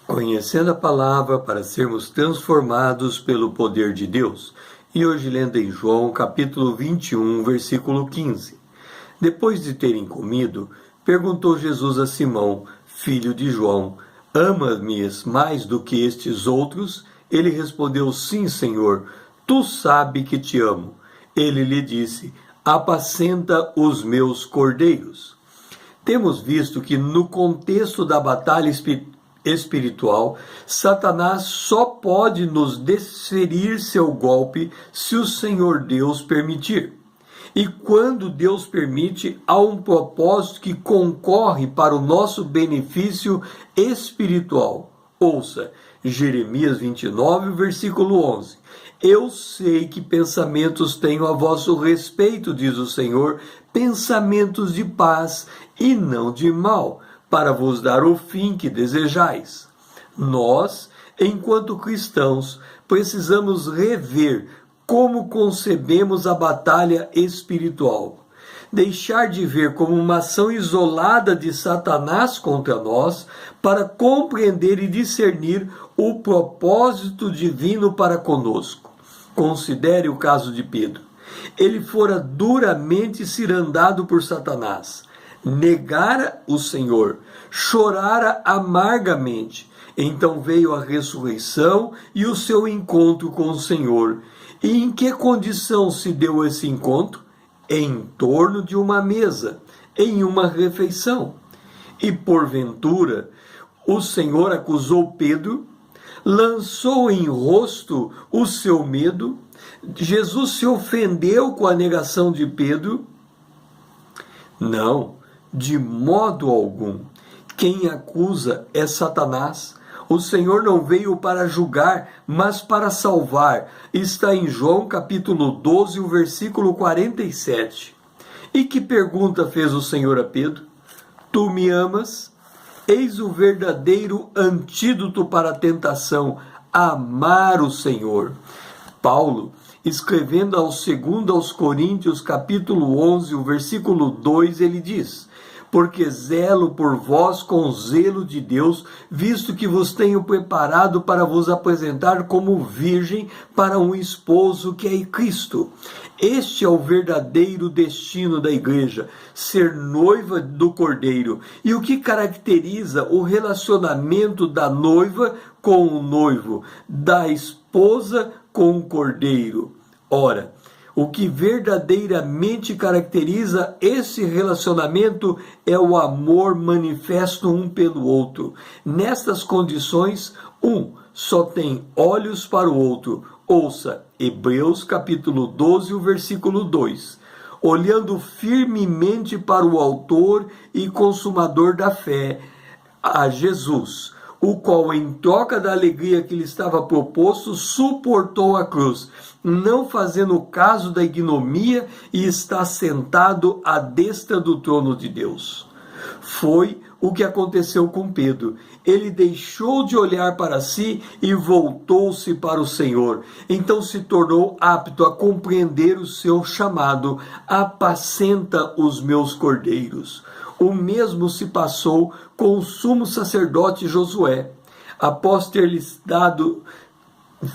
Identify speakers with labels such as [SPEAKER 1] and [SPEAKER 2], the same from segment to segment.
[SPEAKER 1] Conhecendo a palavra para sermos transformados pelo poder de Deus. E hoje lendo em João capítulo 21, versículo 15. Depois de terem comido, perguntou Jesus a Simão, filho de João, amas-me mais do que estes outros? Ele respondeu, sim, Senhor, tu sabes que te amo. Ele lhe disse, apacenta os meus cordeiros. Temos visto que no contexto da batalha espiritual, Satanás só pode nos desferir seu golpe se o Senhor Deus permitir. E quando Deus permite, há um propósito que concorre para o nosso benefício espiritual. Ouça, Jeremias 29, versículo 11. Eu sei que pensamentos tenho a vosso respeito, diz o Senhor, pensamentos de paz e não de mal, para vos dar o fim que desejais. Nós, enquanto cristãos, precisamos rever como concebemos a batalha espiritual. Deixar de ver como uma ação isolada de Satanás contra nós, para compreender e discernir o propósito divino para conosco. Considere o caso de Pedro. Ele fora duramente cirandado por Satanás. Negara o Senhor, chorara amargamente. Então veio a ressurreição e o seu encontro com o Senhor. E em que condição se deu esse encontro? Em torno de uma mesa, em uma refeição. E porventura, o Senhor acusou Pedro, lançou em rosto o seu medo. Jesus se ofendeu com a negação de Pedro? Não, de modo algum. Quem acusa é Satanás. O Senhor não veio para julgar, mas para salvar. Está em João capítulo 12, o versículo 47. E que pergunta fez o Senhor a Pedro? Tu me amas? Eis o verdadeiro antídoto para a tentação, amar o Senhor. Paulo, escrevendo aos Coríntios, capítulo 11, o versículo 2, ele diz, porque zelo por vós com zelo de Deus, visto que vos tenho preparado para vos apresentar como virgem para um esposo que é Cristo. Este é o verdadeiro destino da igreja, ser noiva do Cordeiro. E o que caracteriza o relacionamento da noiva com o noivo, da esposa com o Cordeiro? Ora, o que verdadeiramente caracteriza esse relacionamento é o amor manifesto um pelo outro. Nestas condições, um só tem olhos para o outro. Ouça, Hebreus capítulo 12, o versículo 2. Olhando firmemente para o autor e consumador da fé, a Jesus, o qual, em troca da alegria que lhe estava proposto, suportou a cruz, não fazendo caso da ignomia, e está sentado à destra do trono de Deus. Foi o que aconteceu com Pedro. Ele deixou de olhar para si e voltou-se para o Senhor. Então se tornou apto a compreender o seu chamado. Apacenta os meus cordeiros. O mesmo se passou com o sumo sacerdote Josué. Após ter-lhes dado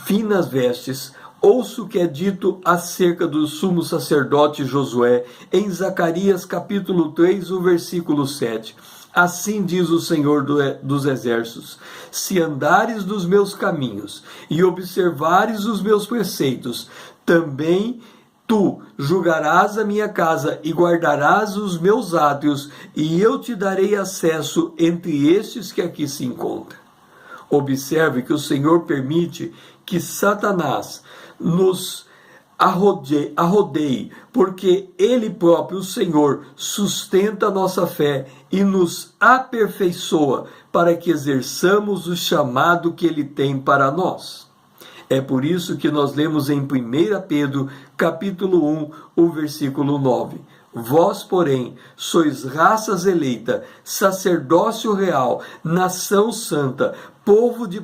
[SPEAKER 1] finas vestes, ouça o que é dito acerca do sumo sacerdote Josué em Zacarias capítulo 3, o versículo 7. Assim diz o Senhor dos Exércitos, se andares nos meus caminhos e observares os meus preceitos, também tu julgarás a minha casa e guardarás os meus átrios, e eu te darei acesso entre estes que aqui se encontram. Observe que o Senhor permite que Satanás nos arrodeie, porque Ele próprio, o Senhor, sustenta a nossa fé e nos aperfeiçoa para que exerçamos o chamado que Ele tem para nós. É por isso que nós lemos em 1 Pedro, capítulo 1, o versículo 9. Vós, porém, sois raça eleita, sacerdócio real, nação santa, povo de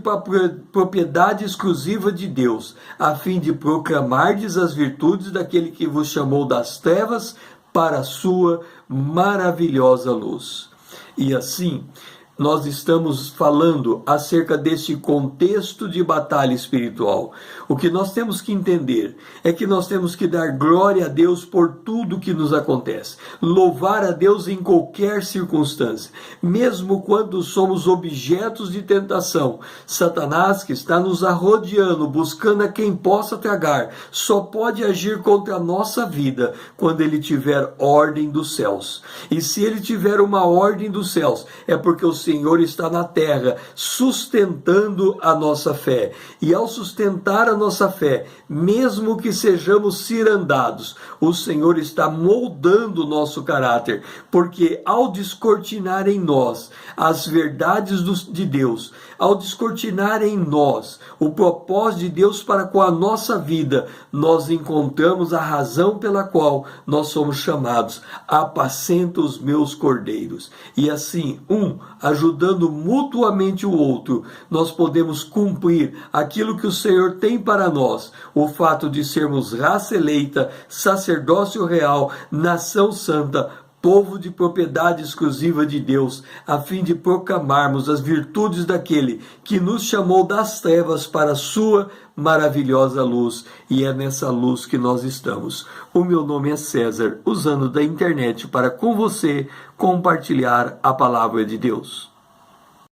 [SPEAKER 1] propriedade exclusiva de Deus, a fim de proclamardes as virtudes daquele que vos chamou das trevas para a sua maravilhosa luz. E assim, nós estamos falando acerca desse contexto de batalha espiritual. O que nós temos que entender é que nós temos que dar glória a Deus por tudo que nos acontece, louvar a Deus em qualquer circunstância, mesmo quando somos objetos de tentação. Satanás, que está nos arrodeando, buscando a quem possa tragar, só pode agir contra a nossa vida quando ele tiver ordem dos céus. E se ele tiver uma ordem dos céus, é porque o Senhor está na terra sustentando a nossa fé. E ao sustentar a nossa fé, mesmo que sejamos cirandados, o Senhor está moldando o nosso caráter, porque ao descortinar em nós as verdades de Deus, ao descortinar em nós o propósito de Deus para com a nossa vida, nós encontramos a razão pela qual nós somos chamados: apacenta os meus cordeiros. E assim, ajudando mutuamente o outro, nós podemos cumprir aquilo que o Senhor tem para nós, o fato de sermos raça eleita, sacerdócio real, nação santa, povo de propriedade exclusiva de Deus, a fim de proclamarmos as virtudes daquele que nos chamou das trevas para a sua maravilhosa luz, e é nessa luz que nós estamos. O meu nome é César, usando da internet para com você compartilhar a palavra de Deus.